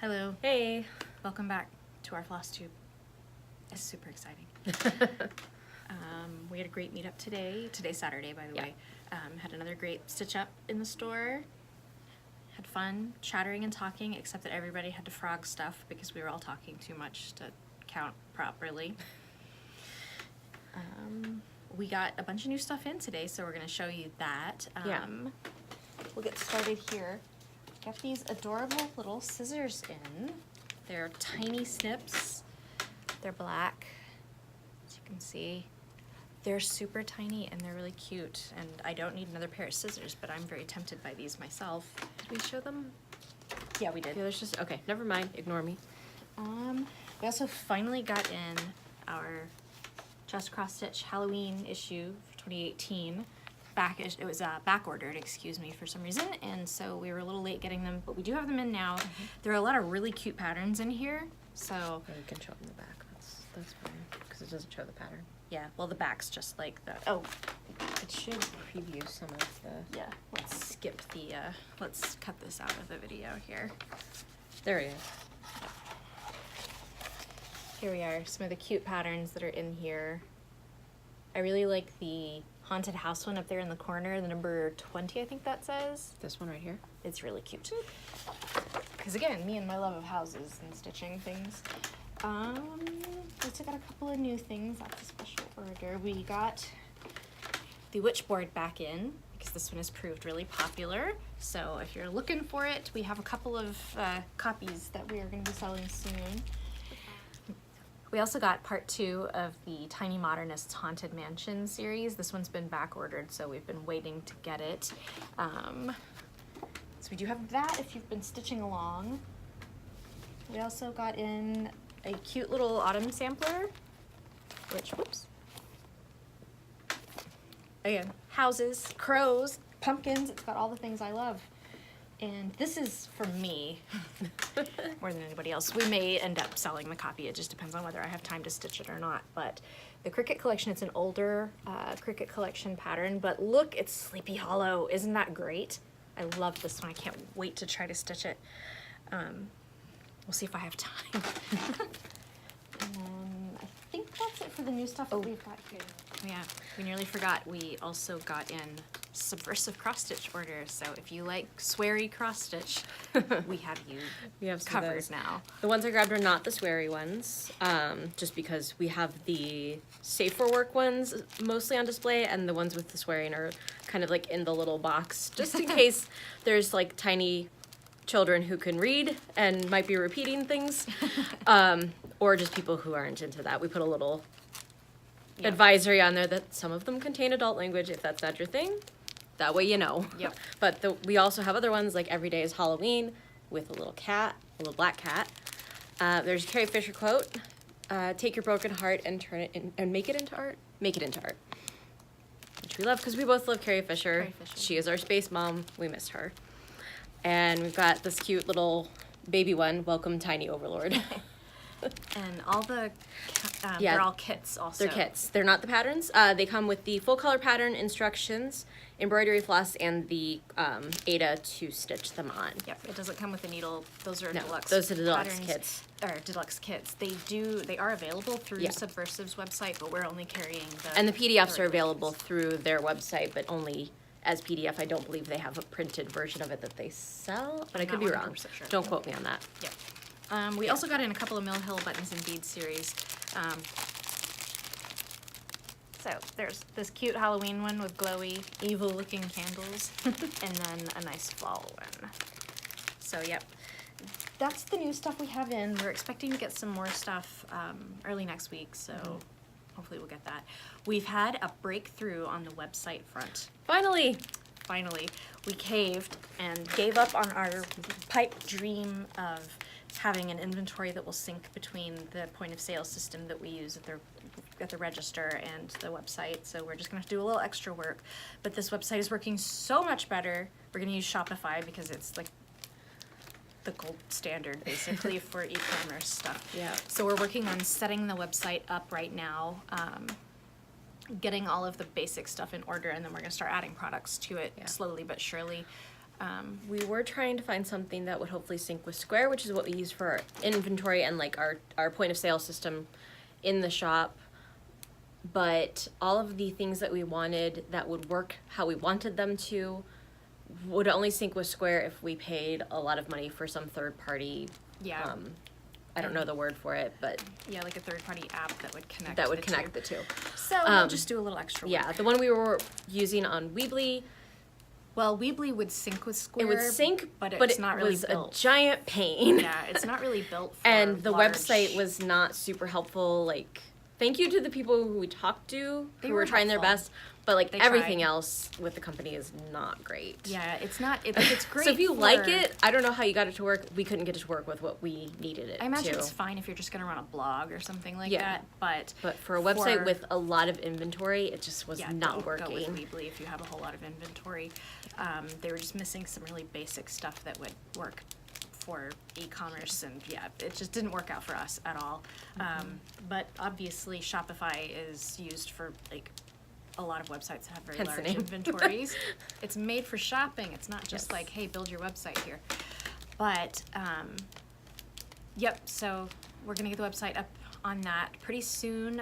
Hello. Hey. Welcome back to our floss tube. It's super exciting. We had a great meetup today. Today's Saturday, by the way. Had another great stitch up in the store. Had fun chattering and talking, except that everybody had to frog stuff because we were all talking too much to count properly. We got a bunch of new stuff in today, so we're going to show you that. We'll get started here. Got these adorable little scissors in. They're tiny snips. They're black, as you can see. They're super tiny and they're really cute. And I don't need another pair of scissors, but I'm very tempted by these myself. Did we show them? Yeah, we did. Yeah, there's just, okay, never mind, ignore me. We also finally got in our Just Cross Stitch Halloween issue for 2018. It was back ordered, excuse me, for some reason, and so we were a little late getting them, but we do have them in now. There are a lot of really cute patterns in here, so Yeah, we can show them the back. That's fine, because it doesn't show the pattern. yeah. Well, the back's just like the. Oh, it should preview some of the. Yeah. Let's skip the. Let's cut this out of the video here. There it is. Here we are. Some of the cute patterns that are in here. I really like the haunted house one up there in the corner, the number 20, I think that says. This one right here. It's really cute. Because again, me and my love of houses and stitching things. We also got a couple of new things. That's a special order. We got the Witchboard back in because this one has proved really popular. So if you're looking for it, we have a couple of copies that we are going to be selling soon. We also got part 2 of the Tiny Modernist Haunted Mansion series. This one's been back ordered, so we've been waiting to get it. So we do have that if you've been stitching along. We also got in a cute little autumn sampler, which, whoops. Again, houses, crows, pumpkins, it's got all the things I love. And this is for me more than anybody else. We may end up selling the copy. It just depends on whether I have time to stitch it or not. But the Cricut collection, it's an older Cricut collection pattern. But look, it's Sleepy Hollow. Isn't that great? I love this one. I can't wait to try to stitch it. We'll see if I have time. And I think that's it for the new stuff that we've got here. Yeah, we nearly forgot. We also got in Subversive cross-stitch order, so if you like sweary cross-stitch, we have you covered now. The ones I grabbed are not the sweary ones, just because we have the safe for work ones mostly on display, and the ones with the swearing are kind of like in the little box, just in case there's like tiny children who can read and might be repeating things, or just people who aren't into that. We put a little advisory on there that some of them contain adult language. If that's not your thing, that way you know. Yep. But we also have other ones like Every Day is Halloween with a little cat, a little black cat. There's a Carrie Fisher quote: "Take your broken heart and turn it in, and make it into art. Make it into art," which we love because we both love Carrie Fisher. She is our space mom. We miss her. And we've got this cute little baby one. Welcome, Tiny Overlord. And all the, they're all kits also. They're kits. They're not the patterns. They come with the full color pattern instructions, embroidery floss, and the Ada to stitch them on. Yep, it doesn't come with a needle. Those are deluxe. Those are the deluxe patterns, kits. Or deluxe kits. They are available through Subversive's website, but we're only carrying the. And the PDFs are available through their website, but only as PDF. I don't believe they have a printed version of it that they sell, but I could be wrong. Sure. Don't quote me on that. Yeah. We also got in a couple of Mill Hill Buttons and Beads series. So there's this cute Halloween one with glowy, evil-looking candles, and then a nice fall one. So yep, that's the new stuff we have in. We're expecting to get some more stuff early next week, so hopefully we'll get that. We've had a breakthrough on the website front. Finally, we caved and gave up on our pipe dream of having an inventory that will sync between the point of sale system that we use at the register and the website. So we're just gonna have to do a little extra work. But this website is working so much better. We're gonna use Shopify because it's like the gold standard basically for e-commerce stuff. Yeah. So we're working on setting the website up right now, getting all of the basic stuff in order, and then we're gonna start adding products to it slowly but surely. We were trying to find something that would hopefully sync with Square, which is what we use for our inventory and like our point of sale system in the shop. But all of the things that we wanted that would work how we wanted them to would only sync with Square if we paid a lot of money for some third party. Yeah. I don't know the word for it, but Yeah, like a third-party app that would connect. the two. So we'll just do a little extra work. Yeah, the one we were using on Weebly. Well, Weebly would sync with Square. It would sync, but it it's not really was built. a giant pain. Yeah, it's not really built for And the large... website was not super helpful. Like, thank you to the people who we talked to They who were were trying their helpful. best, but like They everything tried. else with the company is not great. Yeah, it's not. It's great. So if you for- like it, I don't know how you got it to work. We couldn't get it to work with what we needed it I imagine to. it's fine if you're just gonna run a blog or something like Yeah. that. But But for a website with a lot of inventory, it just was yeah, not don't working. go with Weebly if you have a whole lot of inventory. They were just missing some really basic stuff that would work for e-commerce, and yeah, it just didn't work out for us at all. But obviously, Shopify is used for like a lot of websites that have very Hence the large name. inventories. It's made for shopping. It's not just Yes. like, hey, build your website here. But yep. So we're gonna get the website up on that pretty soon.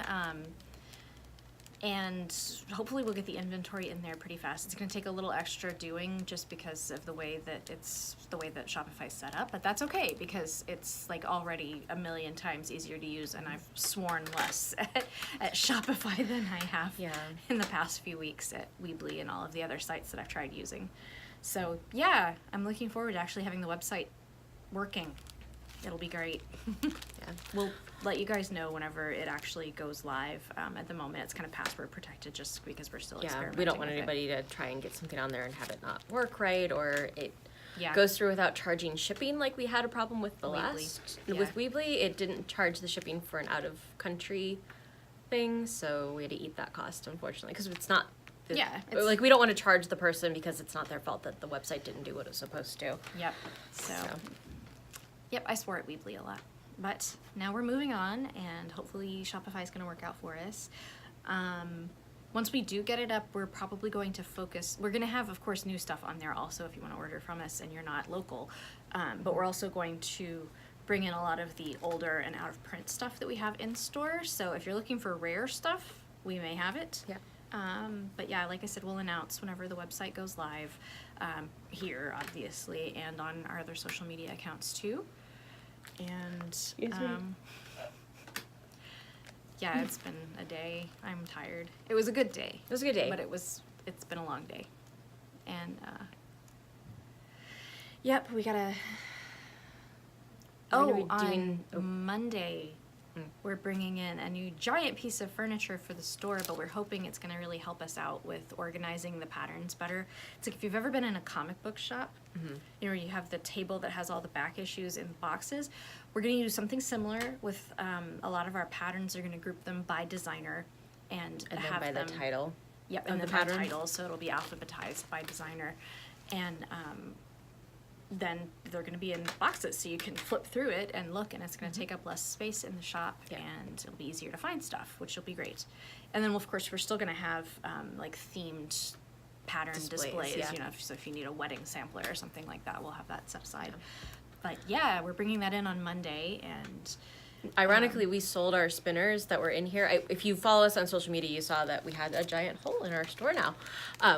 And hopefully we'll get the inventory in there pretty fast. It's gonna take a little extra doing just because of the way that Shopify's set up, but that's okay because it's like already a million times easier to use, and I've sworn less at Shopify than I have Yeah. in the past few weeks at Weebly and all of the other sites that I've tried using. So yeah, I'm looking forward to actually having the website working. It'll be great. Yeah. We'll let you guys know whenever it actually goes live. At the moment, it's kind of password protected just because we're still Yeah, experimenting we don't want with it. anybody to try and get something on there and have it not work right, or it Yeah. goes through without charging shipping, like we had a problem with the Weebly, last. yeah. With Weebly, it didn't charge the shipping for an out-of-country thing, so we had to eat that cost, unfortunately, because it's not. Yeah, it's- Like, we don't want to charge the person because it's not their fault that the website didn't do what it was supposed to. Yep. So, yep, I swore at Weebly a lot. But now we're moving on, and hopefully Shopify is going to work out for us. Once we do get it up, we're probably going to focus. We're going to have, of course, new stuff on there also if you want to order from us and you're not local. But we're also going to bring in a lot of the older and out of print stuff that we have in store. So if you're looking for rare stuff, we may have it. Yeah. But yeah, like I said, we'll announce whenever the website goes live, here, obviously, and on our other social media accounts too. And yeah, it's been a day. I'm tired. It was a good day. It was a good day. But it's been a long day. And yep, we gotta We're gonna Oh, be on doing- Monday, we're bringing in a new giant piece of furniture for the store, but we're hoping it's going to really help us out with organizing the patterns better. It's like if you've ever been in a comic book shop, you know, you have the table that has all the back issues in boxes. We're going to use something similar with a lot of our patterns. Are going to group them by designer and And then have by them. the title. Yep, of and the then by pattern. title, so it'll be alphabetized by designer. And then they're going to be in boxes, so you can flip through it and look, and it's going to take up less space in the shop, Yeah. and it'll be easier to find stuff, which will be great. And then, of course, we're still going to have like themed pattern displays, yeah. you know, so if you need a wedding sampler or something like that, we'll have that set aside. But yeah, we're bringing that in on Monday, and Ironically, we sold our spinners that were in here. If you follow us on social media, you saw that we had a giant hole in our store now.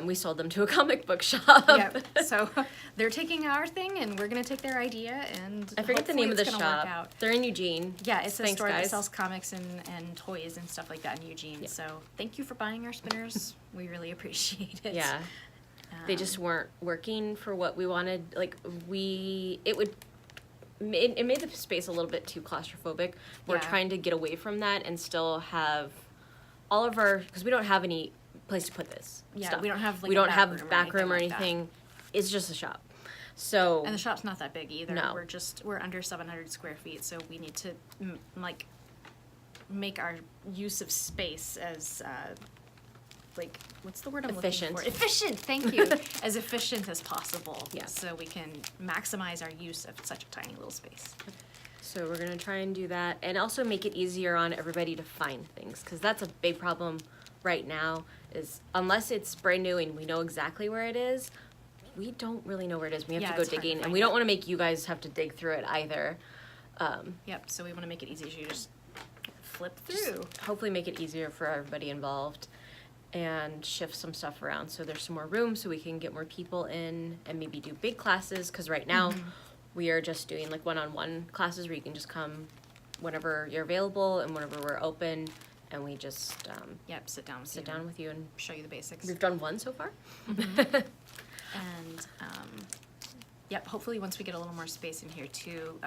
We sold them to a comic book shop. yeah, so they're taking our thing, and we're going to take their idea, and I forget the name of the hopefully it's gonna work shop. out. They're in Eugene. Yeah, it's a Thanks, store that guys. sells comics and toys and stuff like that in Eugene. Yeah. So thank you for buying our spinners. We really appreciate it. Yeah. They just weren't working for what we wanted. Like, it made the space a little bit too claustrophobic. We're Yeah. trying to get away from that and still have all of our, because we don't have any place to put this Yeah, stuff. we don't have, like, we a don't back have room or back room or anything like that. anything. It's just a shop. So And the shop's not that big either. No. We're under 700 square feet, so we need to like make our use of space as like, what's the word I'm Efficient. looking for? Efficient. Thank you. As efficient as possible. Yeah. So we can maximize our use of such a tiny little space. So we're gonna try and do that, and also make it easier on everybody to find things, because that's a big problem right now. Is unless it's brand new and we know exactly where it is, we don't really know where it is. We have Yeah, to go it's hard to digging, and find we don't it. want to make you guys have to dig through it either. Yep, so we want to make it easy, so you just flip Just through. hopefully make it easier for everybody involved, and shift some stuff around so there's some more room so we can get more people in and maybe do big classes, because right now we are just doing like one-on-one classes where you can just come whenever you're available and whenever we're open, and we just Yep, sit down with you and show you the basics. we've done one so far. And yep, hopefully once we get a little more space in here too,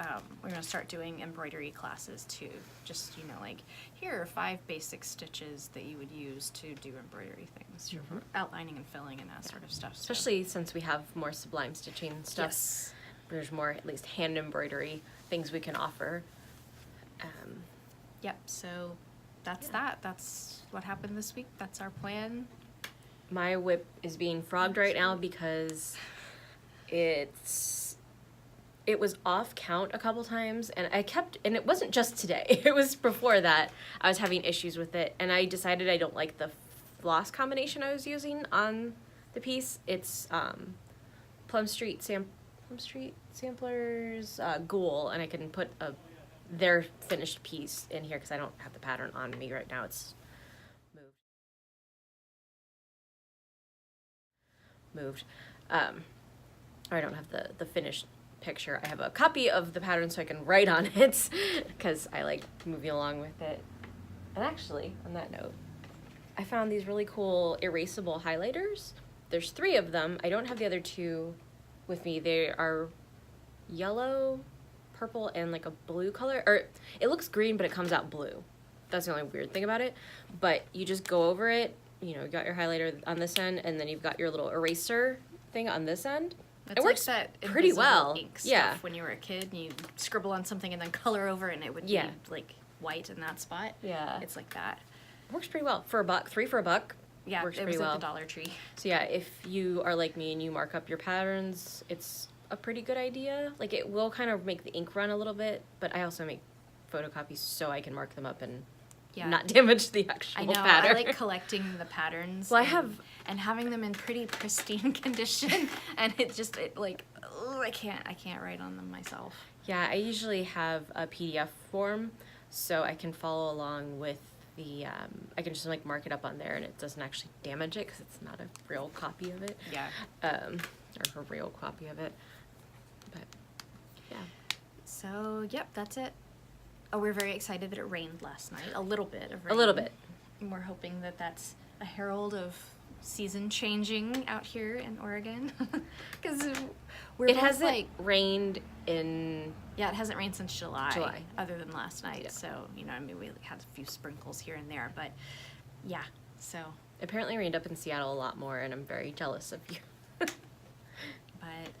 we're gonna start doing embroidery classes too. Just, you know, like, here are 5 basic stitches that you would use to do embroidery things, for outlining and filling and that sort of stuff. So- Especially since we have more sublime stitching stuff. Yes. There's more, at least, hand embroidery things we can offer. Yep, so that's that. That's what happened this week. That's our plan. My whip is being frogged right now because it was off count a couple times, and and it wasn't just today. It was before that. I was having issues with it, and I decided I don't like the floss combination I was using on the piece. It's Plum Street Samplers Ghoul, and I can put their finished piece in here because I don't have the pattern on me right now. It's moved. Or I don't have the finished picture. I have a copy of the pattern so I can write on it because I like moving along with it. And actually, on that note, I found these really cool erasable highlighters. There's 3 of them. I don't have the other 2 with me. They are yellow, purple, and like a blue color. Or it looks green, but it comes out blue. That's the only weird thing about it. But you just go over it. You know, you got your highlighter on this end, and then you've got your little eraser thing on this end. It's It works like that pretty invisible well. ink stuff Yeah. when you were a kid and you scribble on something and then color over it and it would Yeah. be like white in that spot. Yeah. It's like that. Works pretty well. For $1, 3 for $1. Yeah, Works it pretty was well. at the Dollar Tree. So yeah, if you are like me and you mark up your patterns, it's a pretty good idea. Like, it will kind of make the ink run a little bit, but I also make photocopies so I can mark them up and Yeah. not damage the actual I know. pattern. I like collecting the patterns. Well, I and, have- and having them in pretty pristine condition, and it like, oh, I can't write on them myself. Yeah, I usually have a PDF form, so I can follow along with the, I can just like mark it up on there and it doesn't actually damage it because it's not a real copy of it. Yeah. Or a real copy of it. But, yeah. So yep, that's it. Oh, we're very excited that it rained last night. A little bit of rain. A little bit. And we're hoping that that's a herald of season changing out here in Oregon, because we're It both hasn't like, rained in, yeah, it hasn't rained since July, other than last night. Yeah. So, you know, I mean, we had a few sprinkles here and there, but yeah, so, apparently rained up in Seattle a lot more, and I'm very jealous of you. but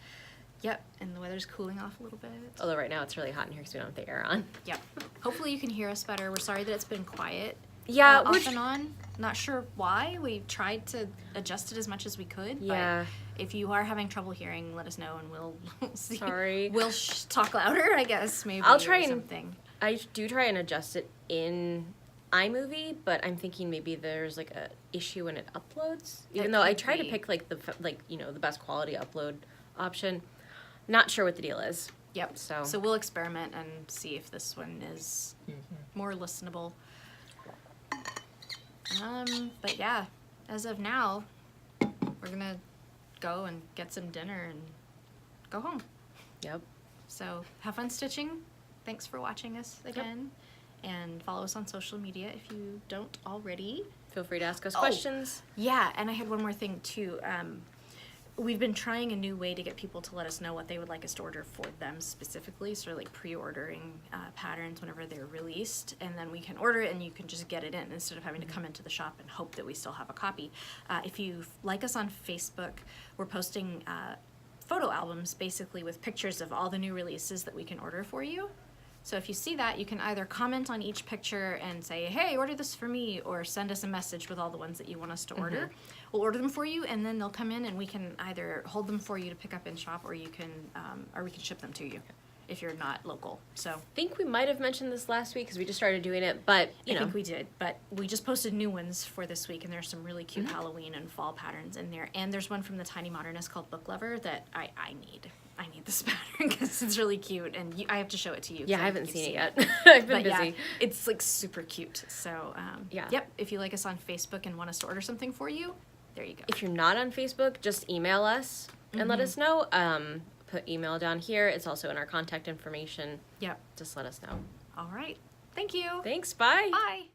yep, and the weather's cooling off a little bit. Although right now it's really hot in here because we don't have the air on. Yep. Hopefully you can hear us better. We're sorry that it's been quiet. Yeah, Off and on. Not sure why. We tried to adjust it as much as we could. Yeah. But if you are having trouble hearing, let us know and we'll see. Sorry. We'll talk louder, I guess, maybe. I'll try or and- something. I do try and adjust it in iMovie, but I'm thinking maybe there's like a issue when it uploads. Even though I could try to be. pick like the the best quality upload option. Not sure what the deal is. Yep. So- we'll experiment and see if this one is more listenable. But yeah, as of now, we're gonna go and get some dinner and go home. Yep. So have fun stitching. Thanks for watching us again. And follow us on social media if you don't already. Feel free to ask us Oh. questions. Yeah, and I had one more thing too. We've been trying a new way to get people to let us know what they would like us to order for them specifically, sort of like pre-ordering patterns whenever they're released, and then we can order it and you can just get it in instead of having to come into the shop and hope that we still have a copy. If you like us on Facebook, we're posting photo albums basically with pictures of all the new releases that we can order for you. So if you see that, you can either comment on each picture and say, hey, order this for me, or send us a message with all the ones that you want us to order. We'll order them for you, and then they'll come in and we can either hold them for you to pick up in shop, or you can, or we can ship them to you. if you're not local. So I think we might have mentioned this last week because we just started doing it, but I think we did, but we just posted new ones for this week, and there's some really cute Halloween and fall patterns in there. And there's one from the Tiny Modernist called Book Lover that I need. I need this pattern because it's really cute, and I have to show it to you. Yeah, I haven't seen it yet. I've been busy. Yeah, it's like super cute. So yep, if you like us on Facebook and want us to order something for you, there you go. If you're not on Facebook, just email us and let us know. Put email down here. It's also in our contact information. Yep. Just let us know. All right. Thank you. Thanks. Bye. Bye.